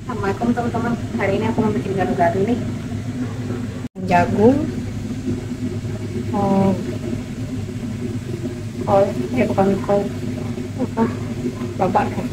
Assalamualaikum teman-teman. Hari ini aku mau bikin gado-gado nih. Jagung, bukan kol, apa? Babak kan.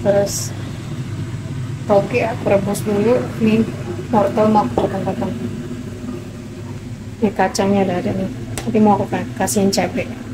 Terus toge aku rebus dulu. Nih wortel mau aku potong-potong. Ini kacangnya ada nih. Nanti mau aku kasihin cabai.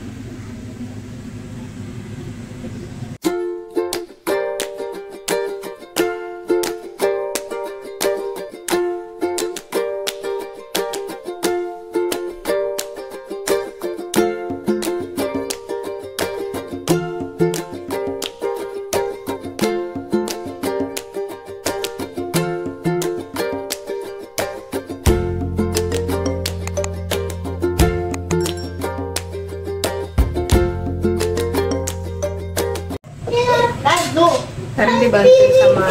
Sekarang dibantu sama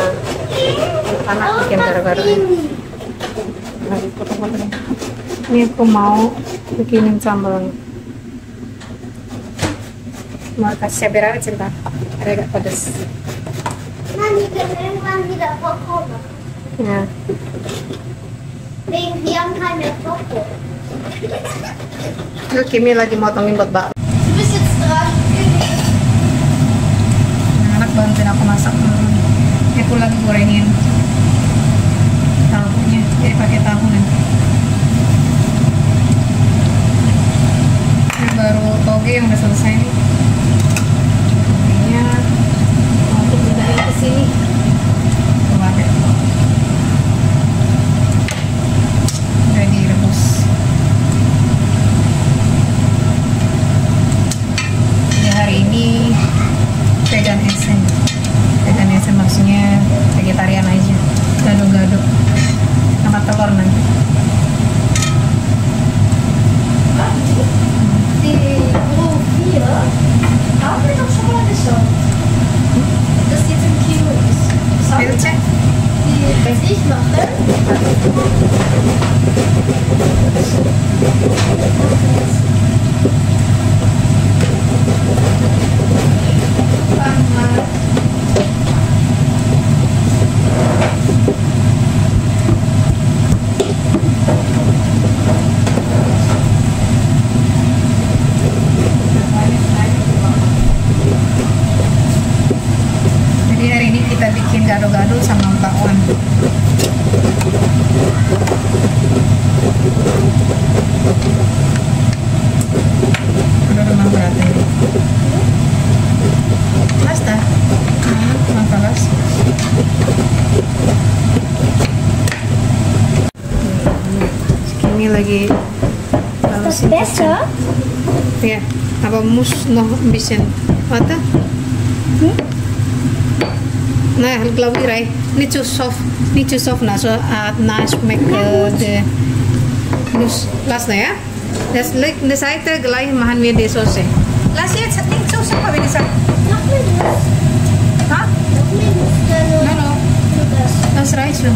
anak bikin gado-gado ini. Ini aku mau bikinin sambal. Mau kasih cabai rawit cinta, ada agak pedas. Nanti kan tidak pokok. Ya. Yang hanya pokok. Lu Kimi lagi motongin buat bakso. Anak bantuin aku masak. Ini aku lagi gorengin tahunya, jadi pakai tahu nanti. Ini baru toge yang udah selesai nih. Togenya mau untuk pindahin ke sini. Tuh ada. Udah direbus. Jadi hari ini vegan esen maksudnya vegetarian aja, gado-gado sama telur nanti. Pilcek? Jadi hari ini kita bikin gado-gado sama bakwan. Udah memang berat ini. Basta. Makalas. Ini lagi Besser? Ja, aber muss noch ein bisschen. Warte. Nah, glaube ich rein. Nicht zu soft, nah, so nice make the nus. Lass ya. Das liegt die Seite gleich machen wir die Soße. Lass jetzt nicht so super, wie gesagt. Noch minus. Hah? Noch minus. No. Das reicht schon.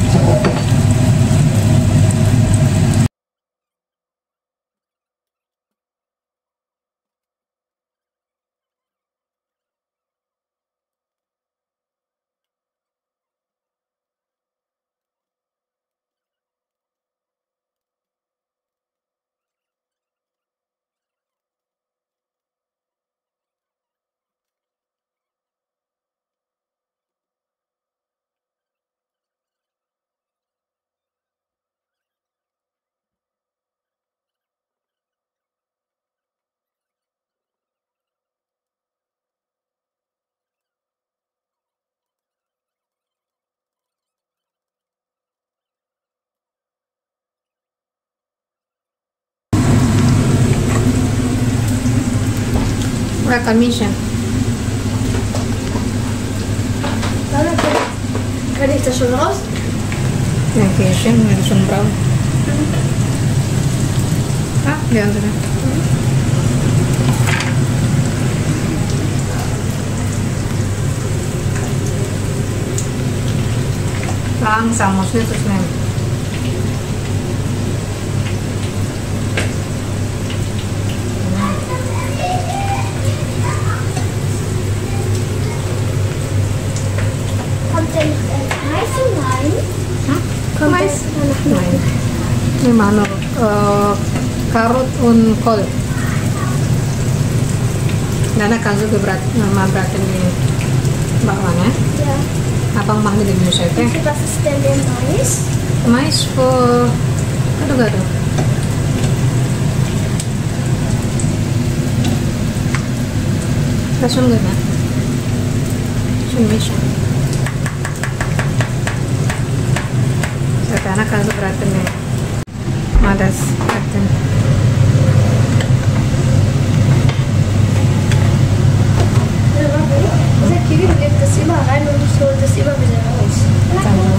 Commission. Kann ich das schon raus? Ja, okay, schön, wenn schon braun. Ah, die andere. Langsam, muss nicht so schnell. Kommt der nicht als Heißung Ini mana? Karot und kol. Dana kan juga berat, nama beratnya di bawahnya. Ja. Abang mah di Indonesia teh. Was ist denn der Mais? Mais for gado-gado. Das schon gut, ne? Schon mischen. Dana kan juga beratnya. Madas beratnya. Unser Kiwi nimmt das immer rein und ich hole das immer wieder raus. Sama.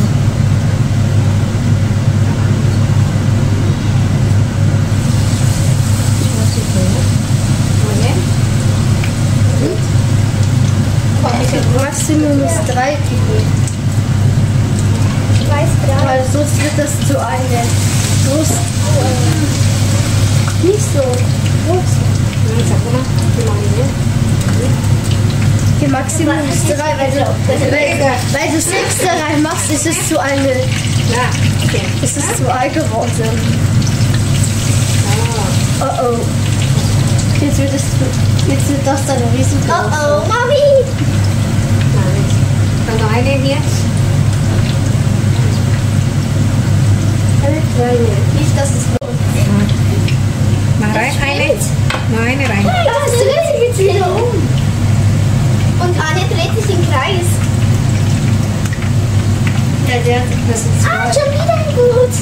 Maximum ist 3 Kiwi. Ich weiß 3. Weil sonst wird das zu einer groß. Nicht so groß. Okay, Maximum ist 3, weil du 6 da reinmachst, ist es zu eine. Ja, okay. Ist es zu alt geworden. Oh oh. Jetzt wird das dann ein Risiko. Oh oh, Mami! Dann noch eine hier. Eine kleine. Nicht, dass es Mach rein, eine. Noch eine rein. Das dreht sich jetzt wieder um. Und Anne dreht sich im Kreis. Ja, das ist schon wieder gut.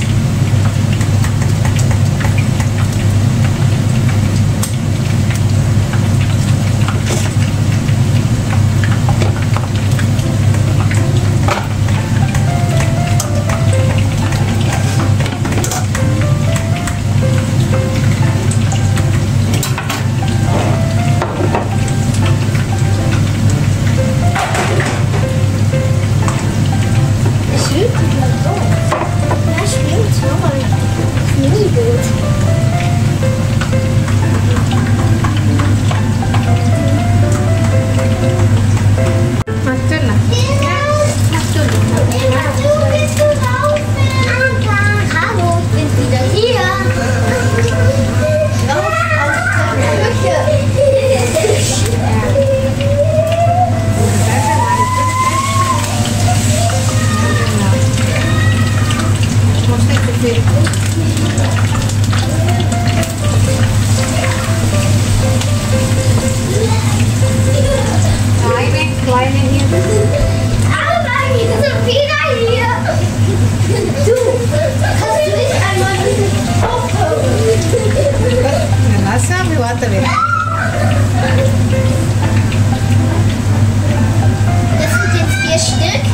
Macun lah. Hallo, ich bin wieder hier. Raus aus der Küche. Eine kleine hier. Aber hier sind wieder hier. Du, kannst du nicht einmal aufhören? Lass wir warten wieder. Das sind jetzt 4 Stück.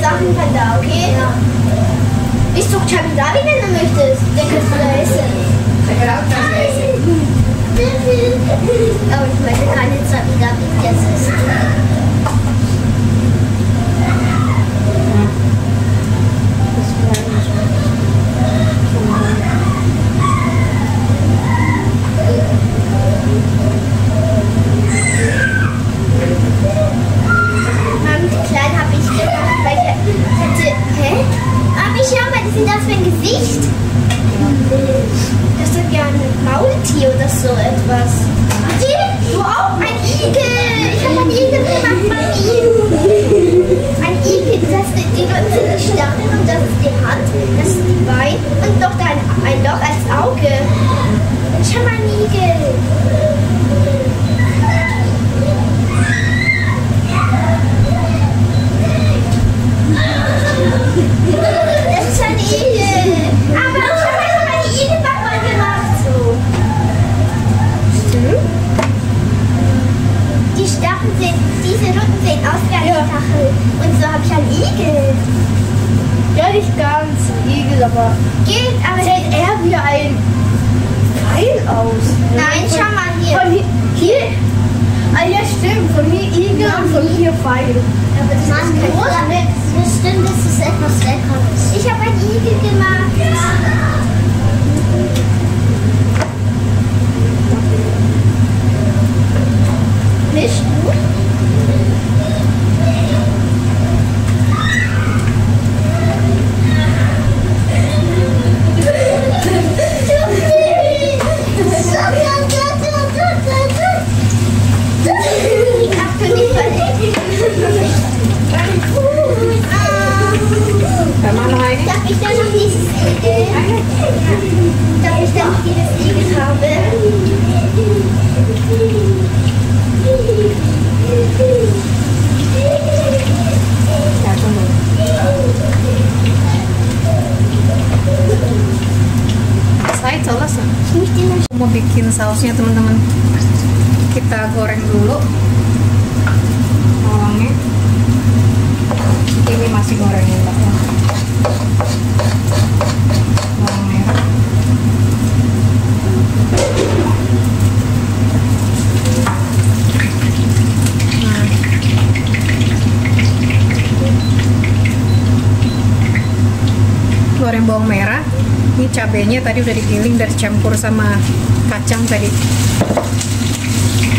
Sachen von da, okay? Ja. Ich suche Chamidavi, wenn du möchtest. Den kannst du da essen. Ich will auch das essen. Aber ich möchte keine Chamidavi jetzt essen. Das für ein Gesicht? Das ist ja ein Maultier oder so etwas. Du auch? Ein Igel! Ich habe einen Igel gemacht von ihm. Ein Igel, das sind die Stacheln und das ist die Hand, das ist die Beine und noch ein Loch als Auge. Ich habe einen Igel. Diese Runden sehen aus wie eine Stachel. Und so habe ich einen Igel. Ja, nicht ganz ein Igel, aber geht, aber sieht eher wie ein Pfeil aus. Nein, schau mal hier. Von hier. Ah ja, stimmt. Von hier Igel und von hier Pfeil. Aber das ist kein Pfeil. Bestimmt ist es etwas Leckeres. Ich habe einen Igel gemacht. Nicht du? Darf ich dann noch dieses Igel? Darf ich dann noch dieses Igel haben? Ya, tunggu. Selesai, selesai. Mau bikin sausnya teman-teman. Kita goreng dulu bawangnya. Ini masih gorengin bawang merah. Goreng bawang merah. Ini cabenya tadi udah digiling dan dicampur sama kacang tadi.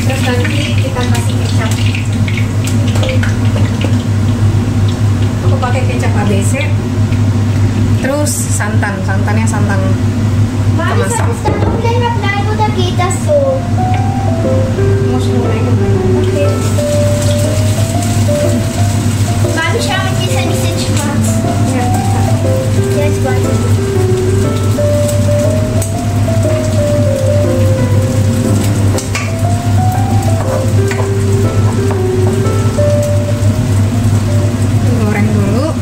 Terus nanti kita kasih kecap. Aku pakai kecap ABC. Terus santannya santan Mami, soll es dann noch länger bleiben oder geht das so? Muss nur länger bleiben. Okay. Mami, schau mal, die ist ein bisschen schwarz. Ja, Jetzt weiter. goreng dulu.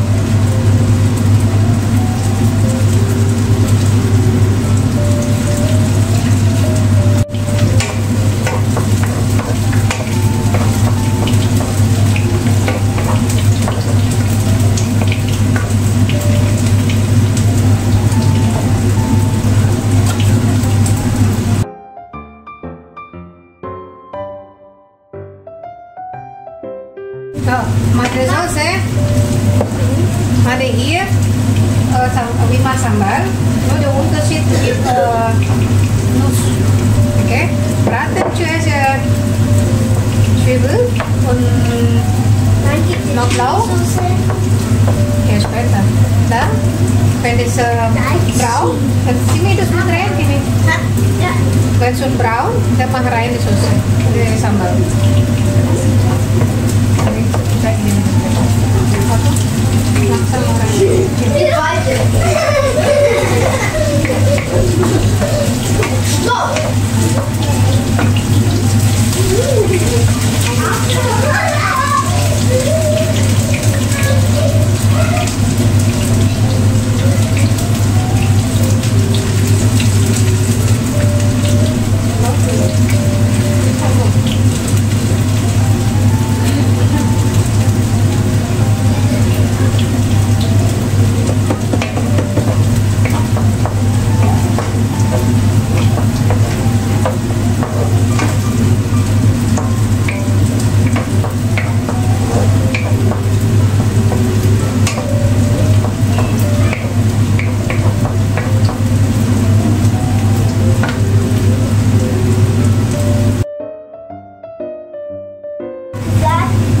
Oh, maar de saus hè. Maar hier Wima sambal. Nur der Unterschied ist Nuss. Okay? Braten zuerst Zwiebel und Dann gibt es Knoblauch. Soße. Ja, später. Dann, wenn es braun, dann zieh mir das mit rein, gini. Ja. Wenn es schon braun, dann mach rein die Soße, die Sambal. Langsam mal rein. Die Weite.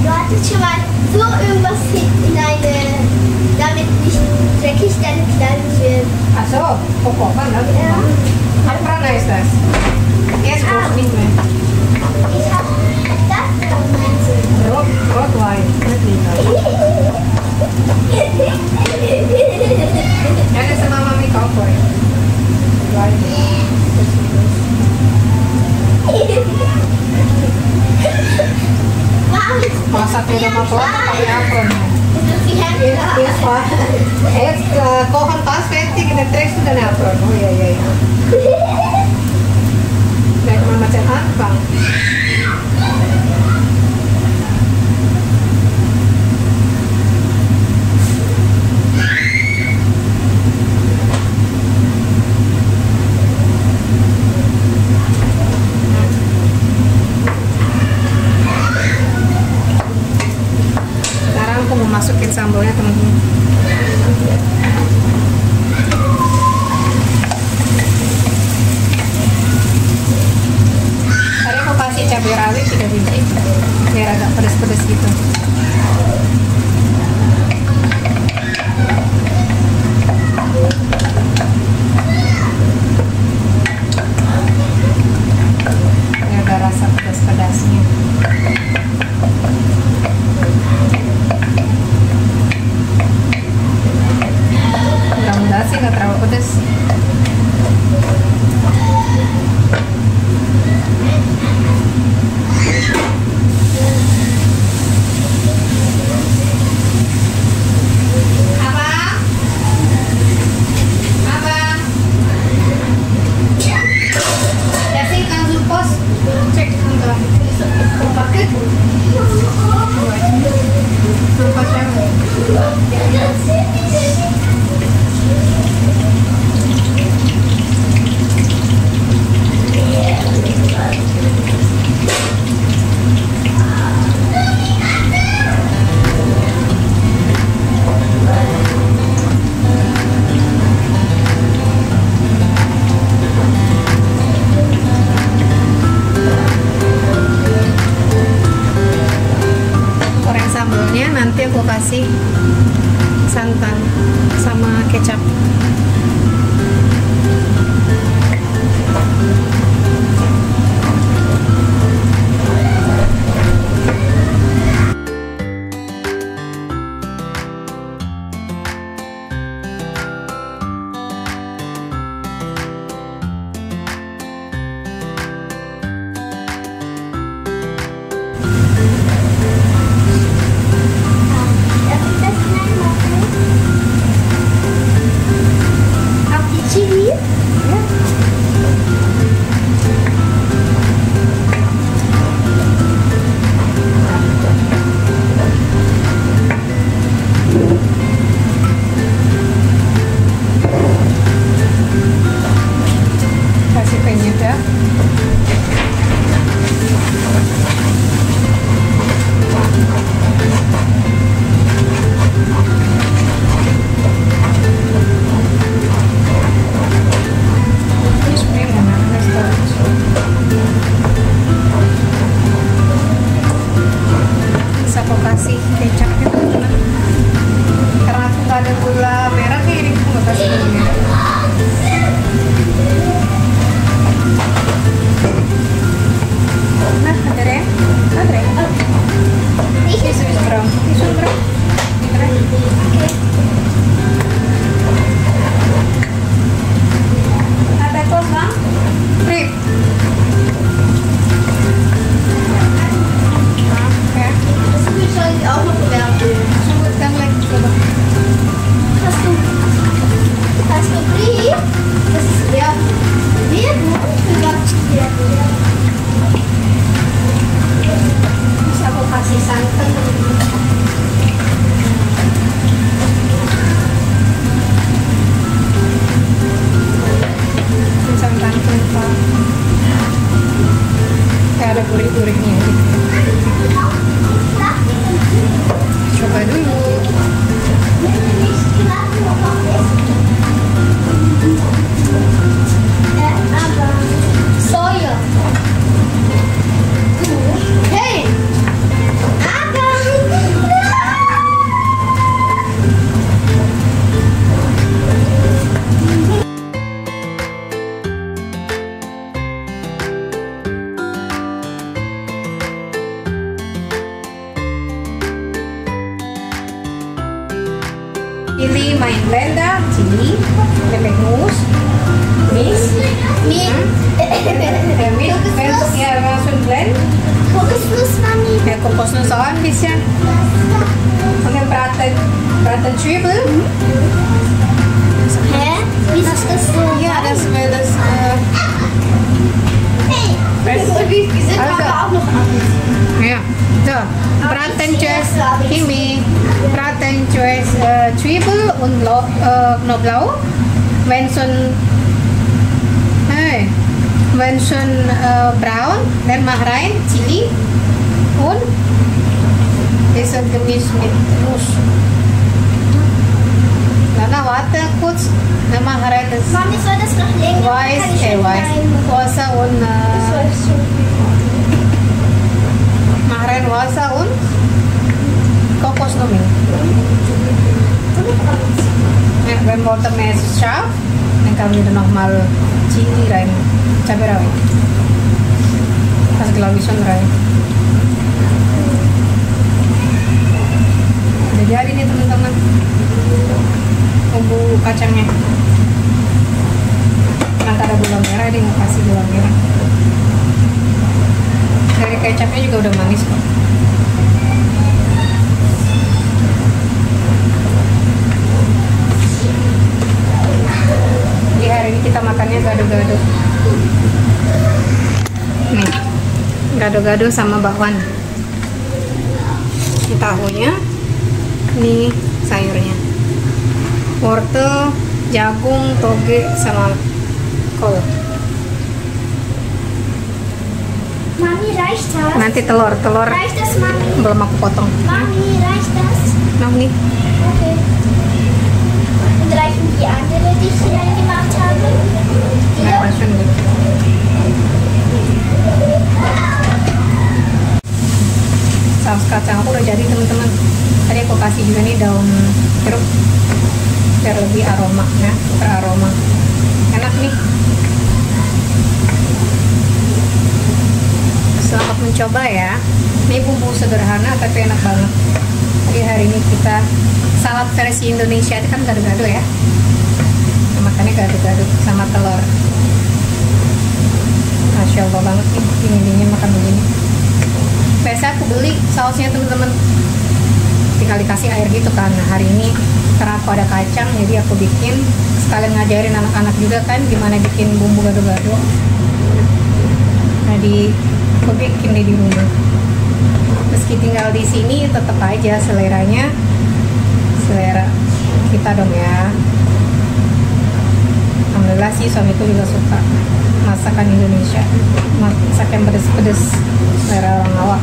Du hattest schon mal so irgendwas in eine, damit nicht dreckig deine Kleidung wird. Ach so, kokokan, ne? Ja. Wann pernah ist das? Jetzt brauchst du nicht mehr. Ich habe das meinst du? Rotwein, nicht lieber. Ja, das ist Mama mit Cowboy. Masak di rumah tua pakai apron. Kohan pas penting kita trace sudah nih apron. Oh iya iya. Kayak macam apa? Sekarang aku mau masukin sambalnya teman-teman. Tadi aku kasih cabai rawit 3 biji biar agak pedas-pedas gitu. Biar ada rasa pedas-pedasnya. Mudah-mudahan sih nggak terlalu pedas. Abang? Abang? Kasih kan Zulpos. Cek enggak. Pakai. Zulpos yang goreng sambalnya nanti aku kasih santan sama kecap. Darf ich das hineinmachen? This one, bro. Okay. Ada kos bang? Rip. Ja. Das will ich eigentlich auch noch bewerben. Sebutkan lagi coba. Hast du Brief? Das ist Werbung? Für was ist Werbung? Bisa aku kasih santan. Santan kelapa. Kayak ada gurih-gurihnya gitu. Coba dulu. Soja. Hey! Pilih main blender, chili, bebek mus, mix, Mit. mix, ya langsung blend. Fokus plus, Mami. Ya komposnya soal bisa. Pakai praten zwiebel. Hä? Wie ist das so? Ja, das wäre das. Hey. Die sind Also. aber auch noch anders. Ja, so. Braten zuerst ini, braten zuerst Zwiebel und Knoblauch. Wenn schon braun, dann mach rein Chili und diese gemischt mit Nuss. Dann warte kurz, dann mach rein das Mami, soll das noch länger? Weiß, Wasser und mach rein Wasser und Kokosnomi. Ja, wenn wortelnya scharf, dann kann wieder nochmal Chili rein, cabai rawit. Das glaube ich schon rein. Udah jadi nih teman-teman, bumbu kacangnya. Karena ada gula merah, dia mau kasih gula merah. Dari kecapnya juga udah manis kok. Jadi hari ini kita makannya gado-gado. Nih, gado-gado sama bakwan. Ini tahunya, ini sayurnya. Wortel, jagung, toge, sama kol. Mami, reicht das? Nanti telur Reicht das, Mami? belum aku potong. Mami, reicht das? Noch nih. Okay. Und reichen die andere, die ich hier gemacht habe? Nah, Ja. langsung nih. Saus kacang aku udah jadi teman-teman. Tadi aku kasih juga nih daun jeruk biar lebih aroma ya, beraroma. Enak nih. Selamat mencoba ya. Ini bumbu sederhana tapi enak banget. Jadi hari ini kita salad versi Indonesia itu kan gado-gado ya. Nah, makannya gado-gado sama telur. Masya Allah banget nih, dingin-dingin makan begini. Biasa aku beli sausnya teman-teman, tinggal dikasih air gitu kan. Nah, hari ini karena aku ada kacang, jadi aku bikin sekalian ngajarin anak-anak juga kan gimana bikin bumbu gado-gado. Nah, aku bikin di rumah. Meski tinggal di sini, tetap aja seleranya selera kita dong ya. Alhamdulillah sih suamiku juga suka masakan Indonesia, masak yang pedes-pedes selera orang awak.